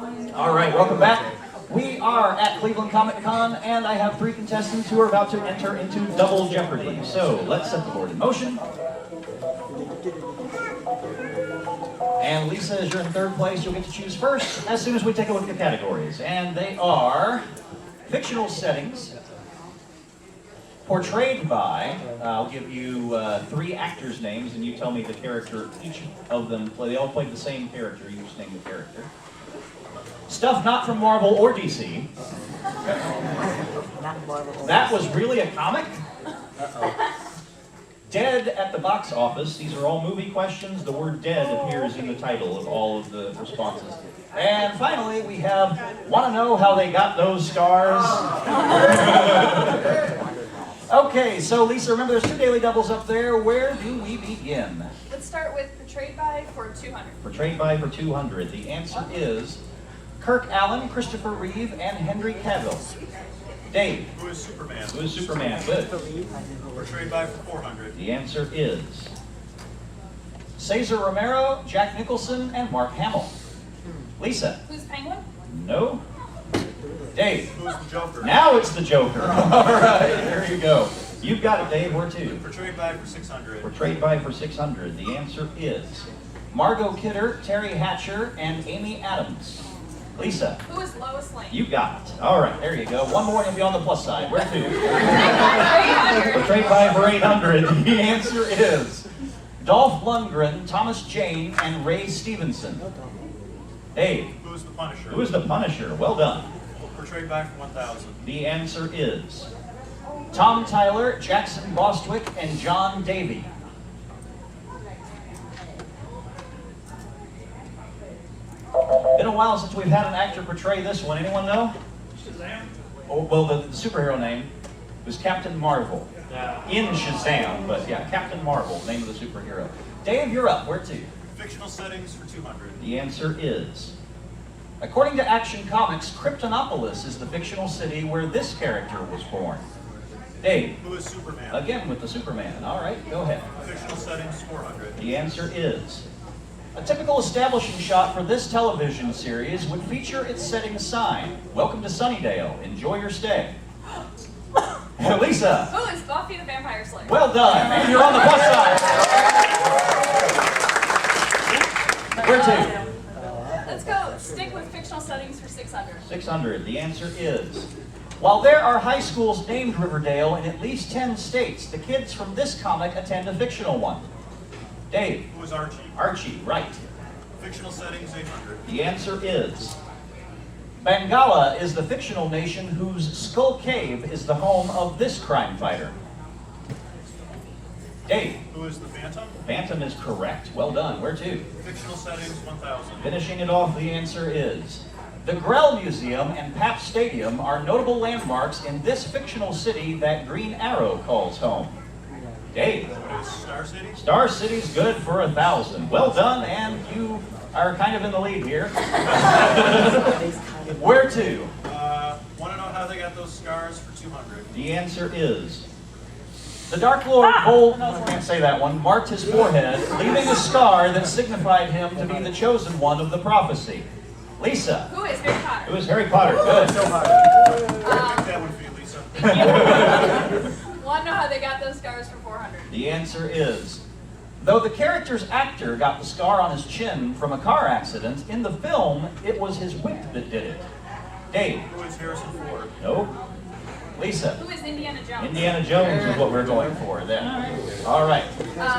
All right, welcome back. We are at Cleveland Comic Con, and I have 3 contestants who are about to enter into Double Jeopardy. So let's set the board in motion. And Lisa, as you're in 3rd place, you'll get to choose first as soon as we take a look at the categories. And they are fictional settings, portrayed by, I'll give you 3 actors' names, and you tell me the character each of them play. They all played the same character, you just name the character. Stuff not from Marvel or DC. That was really a comic? Dead at the box office. These are all movie questions. The word dead appears in the title of all of the responses. And finally, we have want to know how they got those scars? Okay, so Lisa, remember there's 2 daily doubles up there. Where do we begin? Let's start with portrayed by for 200. Portrayed by for 200. The answer is Kirk Allen, Christopher Reeve, and Henry Cavill. Dave. Who is Superman? Who is Superman? Good. Portrayed by for 400. The answer is Cesar Romero, Jack Nicholson, and Mark Hamill. Lisa. Who's Penguin? No. Dave. Who's the Joker? Now it's the Joker. All right, there you go. You've got it, Dave. Where to? Portrayed by for 600. Portrayed by for 600. The answer is Margot Kidder, Terry Hatcher, and Amy Adams. Lisa. Who is Lois Lane? You got it. All right, there you go. One more and you'll be on the plus side. Where to? 800. Portrayed by for 800. The answer is Dolph Lundgren, Thomas Jane, and Ray Stevenson. Dave. Who is the Punisher? Who is the Punisher? Well done. Portrayed by for 1000. The answer is Tom Tyler, Jackson Bostwick, and John Davey. Been a while since we've had an actor portray this one. Anyone know? Shazam? Oh, well, the superhero name was Captain Marvel. In Shazam, but yeah, Captain Marvel, name of the superhero. Dave, you're up. Where to? Fictional settings for 200. The answer is, according to Action Comics, Kryptonopolis is the fictional city where this character was born. Dave. Who is Superman? Again with the Superman. All right, go ahead. Fictional settings 400. The answer is, a typical establishing shot for this television series would feature its setting sign, "Welcome to Sunnydale. Enjoy your stay." Lisa. Who is Buffy the Vampire Slayer? Well done. And you're on the plus side. Where to? Let's go stick with fictional settings for 600. 600. The answer is, while there are high schools named Riverdale in at least 10 states, the kids from this comic attend a fictional one. Dave. Who is Archie? Archie, right. Fictional settings 800. The answer is, Bengala is the fictional nation whose Skull Cave is the home of this crime fighter. Dave. Who is the Phantom? Phantom is correct. Well done. Where to? Fictional settings 1000. Finishing it off, the answer is, the Grell Museum and Pap Stadium are notable landmarks in this fictional city that Green Arrow calls home. Dave. What is Star City? Star City's good for 1,000. Well done, and you are kind of in the lead here. Where to? Want to know how they got those scars for 200. The answer is, the Dark Lord I can't say that one, marked his forehead, leaving a scar that signified him to be the chosen one of the prophecy. Lisa. Who is Harry Potter? Who is Harry Potter? Good. Take that one for you, Lisa. Want to know how they got those scars for 400? The answer is, though the character's actor got the scar on his chin from a car accident, in the film, it was his whip that did it. Dave. Who is Harrison Ford? Nope. Lisa. Who is Indiana Jones? Indiana Jones is what we're going for then. All right.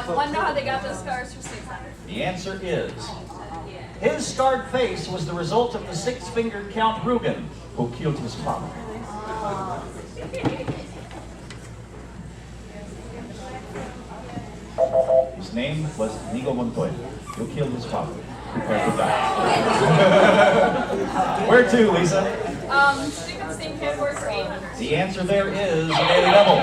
Want to know how they got those scars for 600? The answer is, his scarred face was the result of the six-fingered Count Rugen, who killed his father. His name was Inigo Montoya, who killed his father. Prepare to die. Where to, Lisa? Stick with the same category for 800. The answer there is a daily double.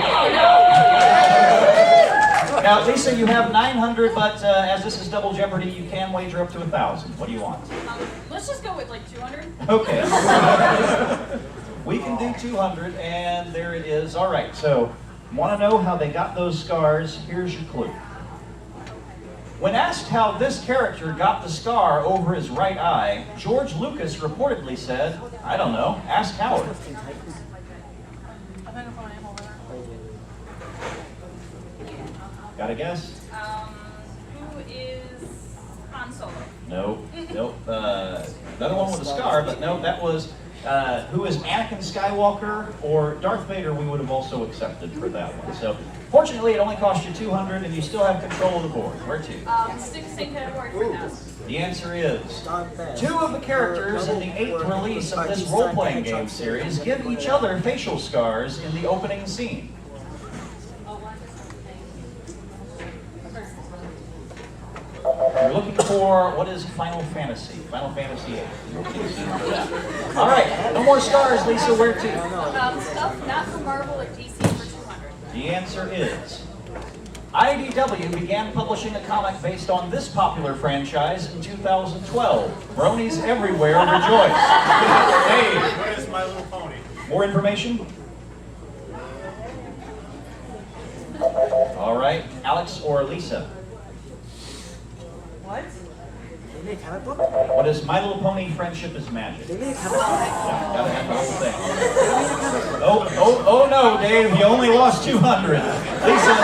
Now, Lisa, you have 900, but as this is Double Jeopardy, you can wager up to 1,000. What do you want? Let's just go with like 200. Okay. We can do 200, and there it is. All right, so want to know how they got those scars? Here's your clue. When asked how this character got the scar over his right eye, George Lucas reportedly said, "I don't know, ask Howard." Got a guess? Who is Han Solo? No. Nope. Another one with a scar, but no, that was who is Anakin Skywalker or Darth Vader. We would have also accepted for that one. So fortunately, it only cost you 200, and you still have control of the board. Where to? Six sync category for $1,000. The answer is 2 of the characters in the 8th release of this role-playing game series give each other facial scars in the opening scene. You're looking for what is Final Fantasy? Final Fantasy 8. All right, no more stars, Lisa. Where to? Stuff not from Marvel or DC for $200. The answer is IDW began publishing a comic based on this popular franchise in 2012. Bronies everywhere rejoice. Dave, What is My Little Pony? more information? All right, Alex or Lisa? What? They made a comic book? What is My Little Pony Friendship is Magic? They made a comic book? Yeah, gotta have the whole thing. Oh no, Dave, you only lost 200. Lisa,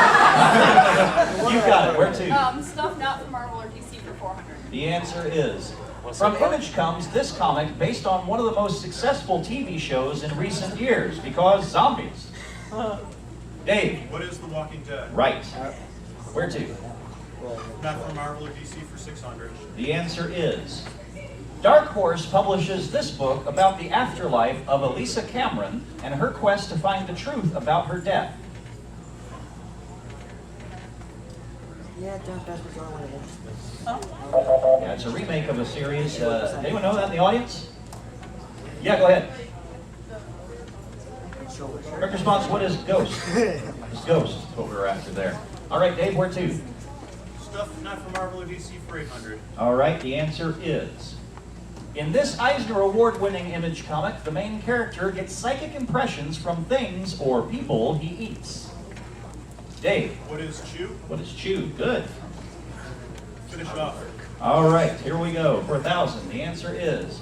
you got it. Where to? Stuff not from Marvel or DC for $400. The answer is from Image comes this comic based on one of the most successful TV shows in recent years because zombies. Dave, What is The Walking Dead? right. Where to? Not from Marvel or DC for $600. The answer is Dark Horse publishes this book about the afterlife of Elisa Cameron and her quest to find the truth about her death. Yeah, John Basker's the only one that interests me. Yeah, it's a remake of a series. Anyone know that in the audience? Yeah, go ahead. Quick response, what is Ghost? It's Ghost, is what we were after there. All right, Dave, where to? Stuff not from Marvel or DC for $800. All right, the answer is in this Eisner Award-winning Image comic, the main character gets psychic impressions from things or people he eats. Dave, What is Chew? what is Chew? Good. Finish off. All right, here we go for 1,000. The answer is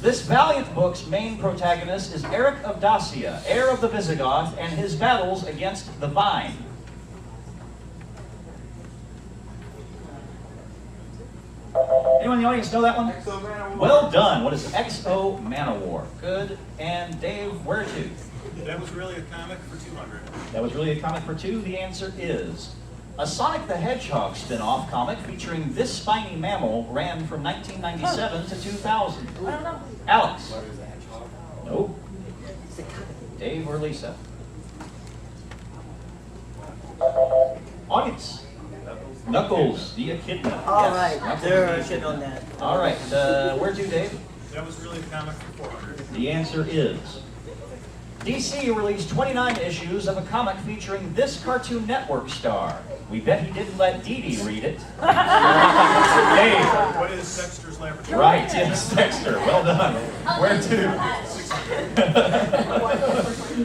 this Valiant book's main protagonist is Eric of Dacia, heir of the Visigoth, and his battles against the Vine. Anyone in the audience know that one? Exo Manowar. Well done. What is XO Manowar? Good. And Dave, where to? That was really a comic for $200. That was really a comic for 2. The answer is a Sonic the Hedgehog spin-off comic featuring this spiny mammal ran from 1997 to 2000. I don't know. Alex? Nope. Dave or Lisa? Audience? Knuckles, the Echidna. All Yes, right, Knuckles there, the I should Echidna. know that. All right, where to, Dave? That was really a comic for $400. The answer is DC released 29 issues of a comic featuring this Cartoon Network star. We bet he didn't let Dee Dee read it. Dave. What is Dexter's Laboratory? Right, yes, Dexter. Well done. Where to?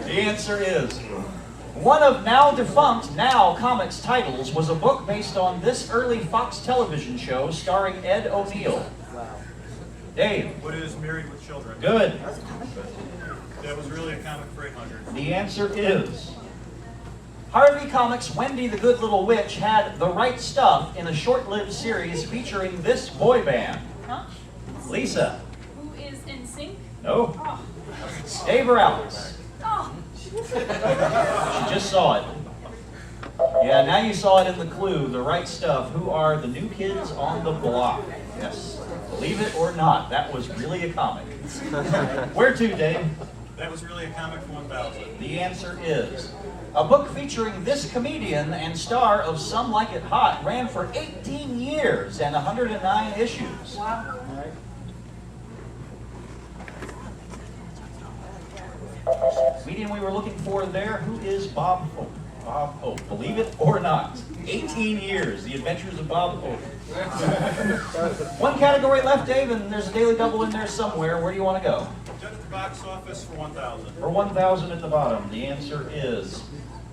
The answer is one of now defunct Now Comics titles was a book based on this early Fox television show starring Ed O'Neill. Wow. Dave. What is Married with Children? Good. That was a comic book. That was really a comic for $800. The answer is Harvey Comics' Wendy the Good Little Witch had The Right Stuff in a short-lived series featuring this boy band. Huh? Lisa. Who is in sync? No. Oh. Dave or Alex? Oh. She just saw it. Yeah, now you saw it in the clue, The Right Stuff. Who are the new kids on the block? Yes. Believe it or not, that was really a comic. Where to, Dave? That was really a comic for $1,000. The answer is a book featuring this comedian and star of Some Like It Hot ran for 18 years and 109 issues. Wow. Comedian we were looking for there, who is Bob Hope? Bob Hope, believe it or not. 18 years, The Adventures of Bob Hope. One category left, Dave, and there's a daily double in there somewhere. Where do you want to go? Dead at the box office for $1,000. For 1,000 at the bottom, the answer is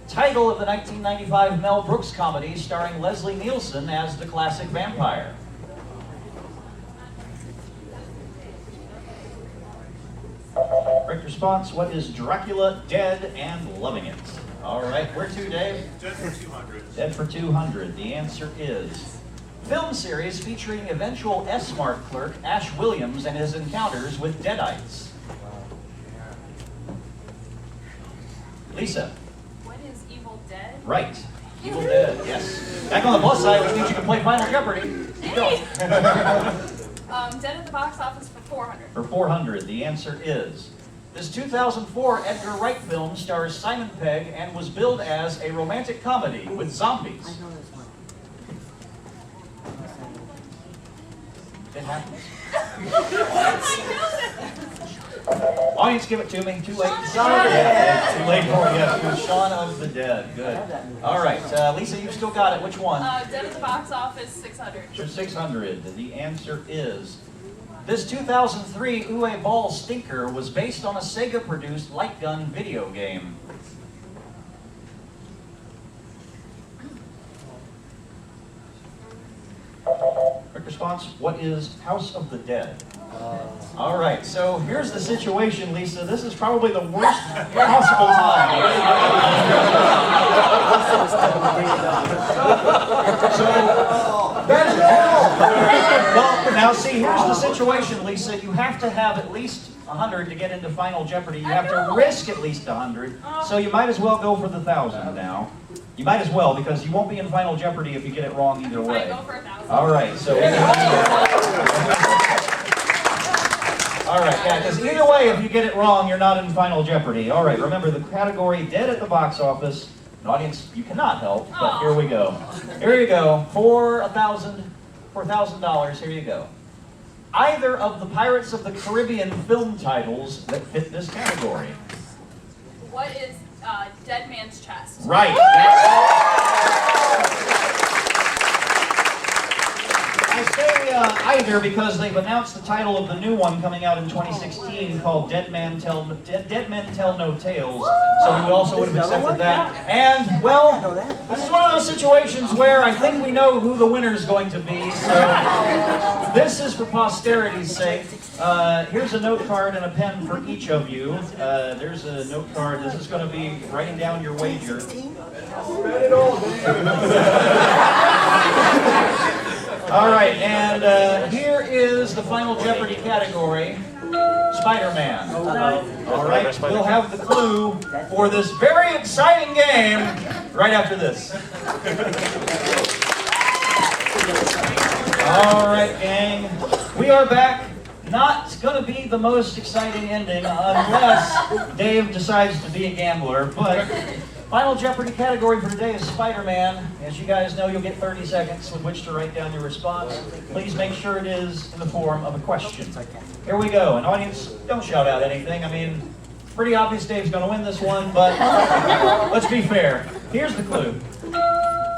Title of the 1995 Mel Brooks comedy starring Leslie Nielsen as the classic vampire. Correct response, what is Dracula dead and loving it? All right, where to, Dave? Dead for 200. Dead for 200. The answer is film series featuring eventual S-Mart clerk Ash Williams and his encounters with Deadites. Lisa. What is Evil Dead? Right. Evil Dead, yes. Back on the plus side, which means you can play Final Jeopardy. Keep going. Dead at the box office for 400. For 400, the answer is this 2004 Edgar Wright film stars Simon Pegg and was billed as a romantic comedy with zombies. I know this one. It happens. Audience, give it to me. Too late. Shaun of the Dead. Too late for you. It was Shaun of the Dead. Good. All right, Lisa, you've still got it. Which one? Dead at the box office 600. For 600. The answer is this 2003 Uwe Ball stinker was based on a Sega-produced light gun video game. Quick response, what is House of the Dead? All right, so here's the situation, Lisa. This is probably the worst possible time. Well, now see, here's the situation, Lisa. You have to have at least 100 to get into Final Jeopardy. You have to risk at least 100. So you might as well go for the 1,000 now. You might as well, because you won't be in Final Jeopardy if you get it wrong either way. I go for 1,000. All right, so... All right, yeah, because either way, if you get it wrong, you're not in Final Jeopardy. All right, remember the category dead at the box office. An audience you cannot help, but here we go. Here you go, for $1,000, here you go. Either of the Pirates of the Caribbean film titles that fit this category. What is Dead Man's Chest? Right. I say either because they've announced the title of the new one coming out in 2016 called Dead Men Tell No Tales, so we also would have accepted that. And, well, this is one of those situations where I think we know who the winner is going to be, so this is for posterity's sake. Here's a note card and a pen for each of you. There's a note card. This is going to be writing down your wager. All right, and here is the Final Jeopardy category, Spider-Man. All right, we'll have the clue for this very exciting game right after this. All right, gang, we are back. Not going to be the most exciting ending unless Dave decides to be a gambler, but Final Jeopardy category for today is Spider-Man. As you guys know, you'll get 30 seconds with which to write down your response. Please make sure it is in the form of a question. Here we go. And audience, don't shout out anything. I mean, pretty obvious Dave's going to win this one, but let's be fair. Here's the clue.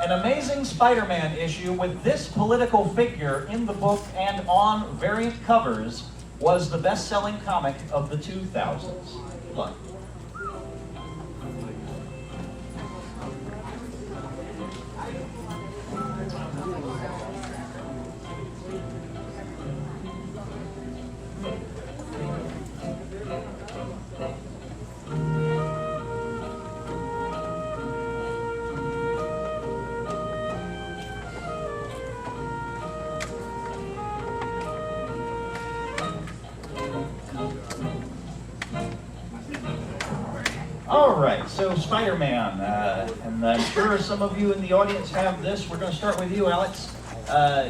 An Amazing Spider-Man issue with this political figure in the book and on variant covers was the best-selling comic of the 2000s. Good luck. All right, so Spider-Man, and I'm sure some of you in the audience have this. We're going to start with you, Alex.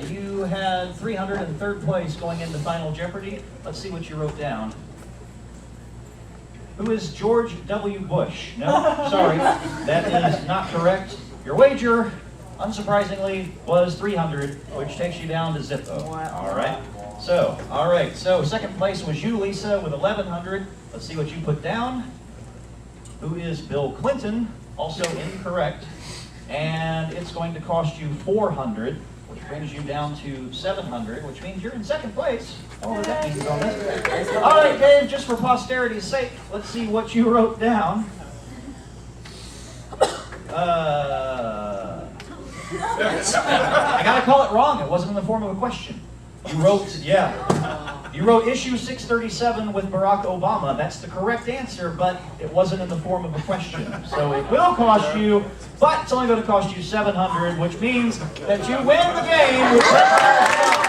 You had 303rd place going into Final Jeopardy. Let's see what you wrote down. Who is George W. Bush? No, sorry, that is not correct. Your wager, unsurprisingly, was 300, which takes you down to Zippo. All right. So second place was you, Lisa, with 1,100. Let's see what you put down. Who is Bill Clinton? Also incorrect. And it's going to cost you 400, which brings you down to 700, which means you're in second place. Oh, that means on this. All right, Dave, just for posterity's sake, let's see what you wrote down. I gotta call it wrong. It wasn't in the form of a question. You wrote, you wrote issue 637 with Barack Obama. That's the correct answer, but it wasn't in the form of a question. So it will cost you, but it's only going to cost you $700, which means that you win the game with $700.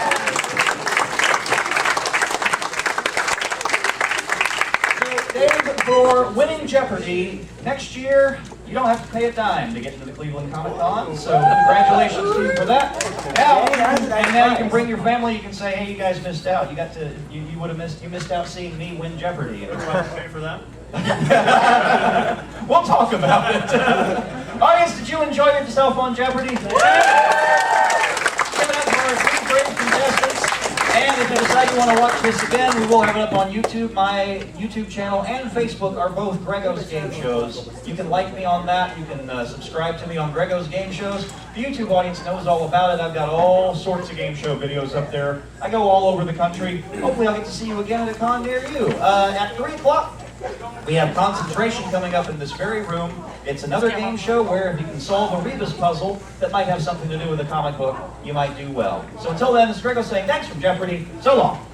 Dave, for winning Jeopardy, next year, you don't have to pay a dime to get into the Cleveland Comic Con, so congratulations to you for that. Now, and now you can bring your family, you can say, hey, you guys missed out. You got to, you would have missed, you missed out seeing me win Jeopardy. Do I have to pay for that? We'll talk about it. Audience, did you enjoy yourself on Jeopardy? Give it up for our three great contestants. And if you decide you want to watch this again, we will have it up on YouTube. My YouTube channel and Facebook are both Greggo's Game Shows. You can like me on that. You can subscribe to me on Greggo's Game Shows. The YouTube audience knows all about it. I've got all sorts of game show videos up there. I go all over the country. Hopefully I'll get to see you again at a con near you. At 3 o'clock, we have Concentration coming up in this very room. It's another game show where if you can solve a Rebus puzzle that might have something to do with a comic book, you might do well. So until then, this is Greggo saying thanks from Jeopardy. So long.